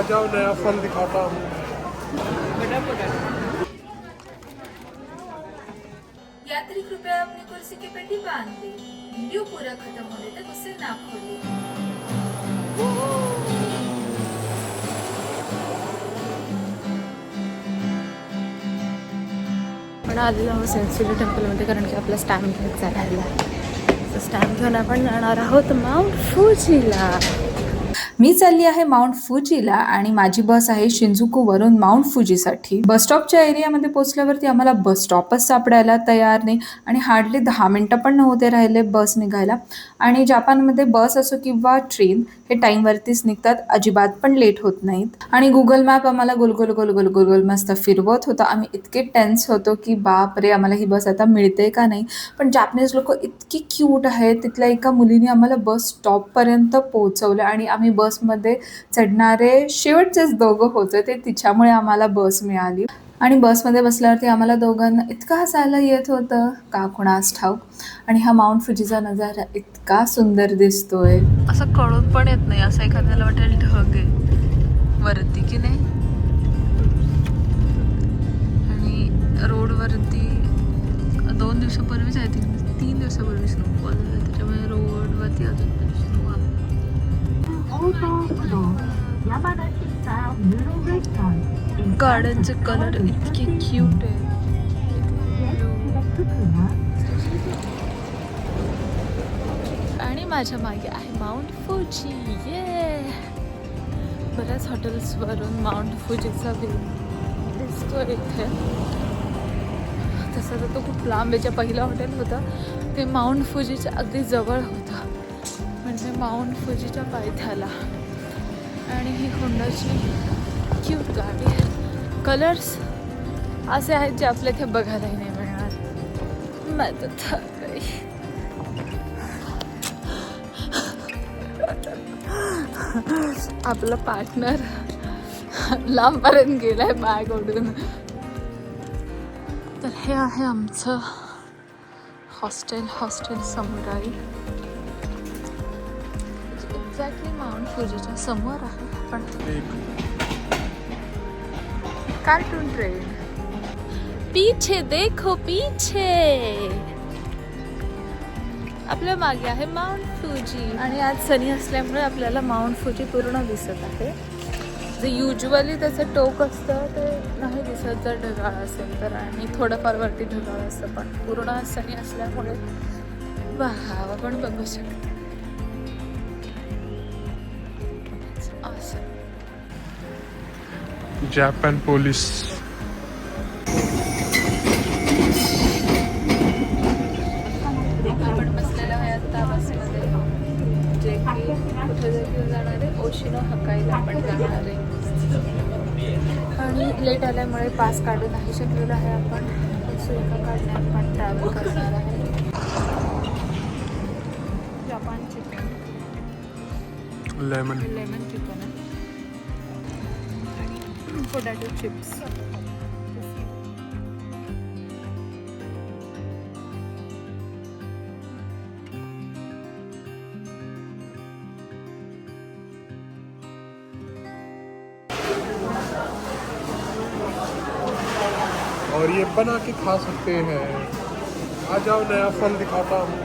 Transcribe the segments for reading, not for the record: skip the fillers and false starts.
जाओ नया फल दिखाता हूँ। यात्री कृपया अपनी कुर्सी की पेटी बांध ले। वीडियो पूरा खत्म होने तक उसे ना खोले। आपण आलेलो आहोत सेन्सिटिव्ह टेम्पलमध्ये, कारण की आपला स्टॅम्प घ्यायचा राहिला. स्टॅम्प घेऊन आपण जाणार आहोत माउंट फुजीला. मी चालली आहे माउंट फुजीला आणि माझी बस आहे शिंजुकूवरून माउंट फुजीसाठी. बस स्टॉपच्या एरियामध्ये पोहोचल्यावरती आम्हाला बस स्टॉपच सापडायला तयार नाही आणि हार्डली 10 मिनिटं पण नव्हते राहिले बस निघायला. आणि जपानमध्ये बस असो किंवा ट्रेन हे टाईमवरतीच निघतात, अजिबात पण लेट होत नाहीत. आणि गुगल मॅप आम्हाला गोल गोल गोल गोल गोल गोल मस्त फिरवत होता. आम्ही इतके टेन्स होतो की बाप रे, आम्हाला ही बस आता मिळते का नाही. पण जापनीज लोक इतकी क्यूट आहेत. तिथल्या एका मुलीने आम्हाला बस स्टॉपपर्यंत पोहोचवलं आणि आम्ही बसमध्ये चढणारे शेवटचेच दोघं होते, ते तिच्यामुळे आम्हाला बस मिळाली. आणि बसमध्ये बसल्यावरती आम्हाला दोघांना इतकं हसायला येत होतं का कुणास ठाऊक. आणि हा माउंट फुजीचा नजारा इतका सुंदर दिसतोय. असं कळून पण येत नाही, असं एखाद्याला वाटेल ढग आहे वरती की नाही. आणि रोडवरती 2 दिवसापूर्वीच आहे, 3 दिवसापूर्वी स्नोफॉल झाला, त्याच्यामुळे रोडवरती अजून पण स्नो आहे. गार्डनचे कलर इतके क्यूट आहे. आणि माझ्या मागे आहे माउंट फुजी. ये बऱ्याच हॉटेल्सवरून माउंट फुजीचा व्ह्यू दिसतो इथे. तसं तर तो खूप लांब आहे. पहिलं हॉटेल होतं ते माउंट फुजीच्या अगदी जवळ होतं, म्हणजे माउंट फुजीच्या पायथ्याला. आणि ही होंडाची क्यूट गाडी आहे. कलर्स असे आहेत जे आपल्या इथे बघायलाही नाही मिळणार. मैं तर थक गई. आपला पार्टनर लांबपर्यंत गेलाय बॅग ओढून. तर हे आहे आमचं हॉस्टेल समुराई. एक्झॅक्टली माउंट फुजीच्या समोर आहे. पण कार्टून ट्रेन पीछे देखो पीछे. आपल्या मागे आहे माउंट फुजी. आणि आज सनी असल्यामुळे आपल्याला माउंट फुजी पूर्ण दिसत आहे. जे युजली त्याचं टोक असतं ते नाही दिसत जर ढगाळ असेल तर, आणि थोडंफार वरती ढगाळ असतं. पण पूर्ण सनी असल्यामुळे वाव आपण बघू शकतो. Japan police. आपण बसलेलो आहे आता बसमध्ये, जे की कुठे देखील जाणार आहे. ओशिनो हकाईला आपण जाणार आहे. आणि लेट आल्यामुळे पास काढू नाही शकलेलो आहे आपण. सुविधा काढण्यात आपण ट्रॅव्हल करणार आहे. जपान चिकन, लेमन चिकन आहे. Potato chips. और ये बना के खा सकते हैं। आ जाओ नया फल दिखाता हूँ।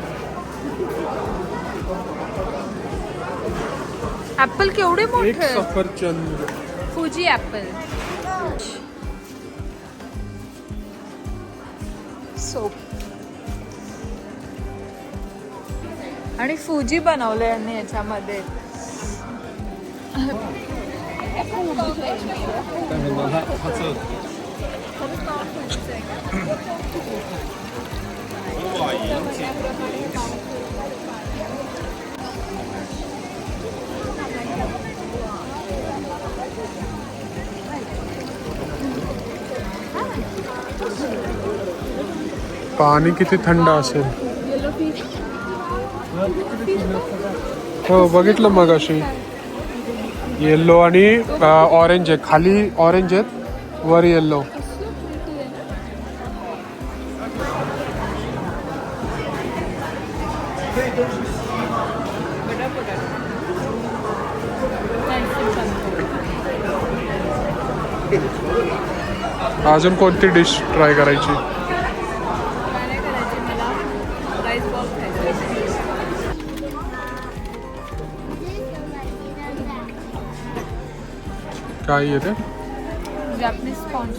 ऍपल केवढे एक मोठे. सफरचंद. Fuji apple. सोप. आणि फुजी बनवलं यांनी याच्यामध्ये. पाणी किती थंड असेल. हो बघितलं मग अशी. येल्लो आणि ऑरेंज आहे. खाली ऑरेंज आहेत, वर येल्लो. अजून कोणती डिश ट्राय करायची? काय करायची मला राईस बॉल खायचा. काय येते? Japanese sponge.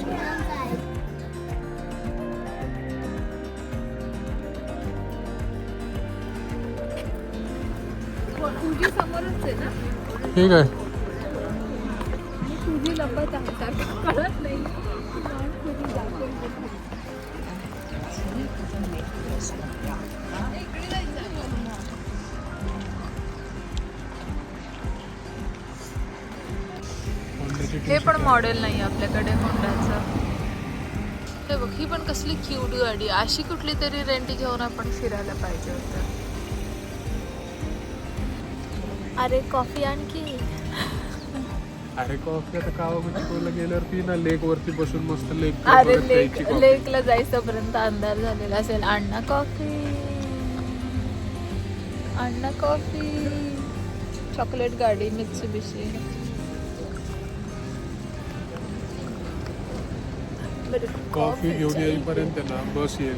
तुझी समोरच आहे ना? ठीक आहे. तुझी लपत आहे कळत नाही. हे पण मॉडेल नाही आपल्याकडे होंडाचं. हे बघ, ही पण कसली क्यूट गाडी. अशी कुठली तरी रेंट घेऊन आपण फिरायला पाहिजे होतं. अरे कॉफी आणखी. अरे कॉफी आता कावाला गेल्यावर पी ना, लेक वरती बसून मस्त लेक. अरे लेकला जायचं अंधार झालेला असेल. अण्णा कॉफी, अण्णा कॉफी. चॉकलेट गाडी मित्सुबिशी. कॉफी घेऊन येईपर्यंत ना बस येईल.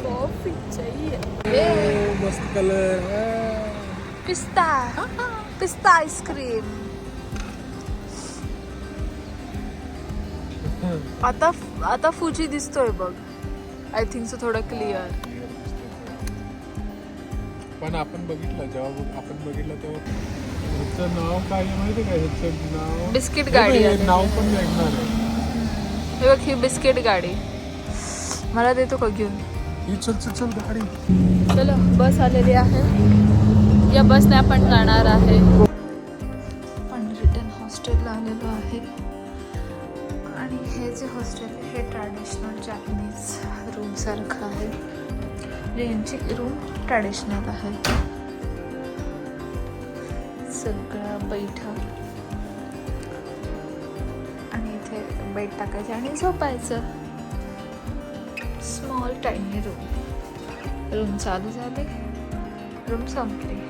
कॉफी चाहिए. मस्त कलर. पिस्ता, पिस्ता आईस्क्रीम. आता फुजी दिसतोय बघ. आय थिंक सो थोडं क्लिअर. पण आपण बघितलं, जेव्हा आपण बघितलं तेव्हा ह्याचं नाव काय आहे माहिती आहे का? ह्याचं नाव बिस्किट गाडी आहे. नाव पण ऐकणार आहे. हे बघ, ही बिस्किट गाडी. मला देतो का घेऊन? ही चल गाडी. चलो, बस आलेली आहे. या बसने आपण जाणार आहे. आपण रिटर्न हॉस्टेलला आलेलो आहे. आणि हे जे हॉस्टेल आहे हे ट्रॅडिशनल जॅपनीज रूम सारखं आहे. यांची रूम ट्रॅडिशनल आहे. सगळं बैठक आणि इथे बेड टाकायचं आणि झोपायचं. Small tiny room. रूम चालू झाले, रूम संपली.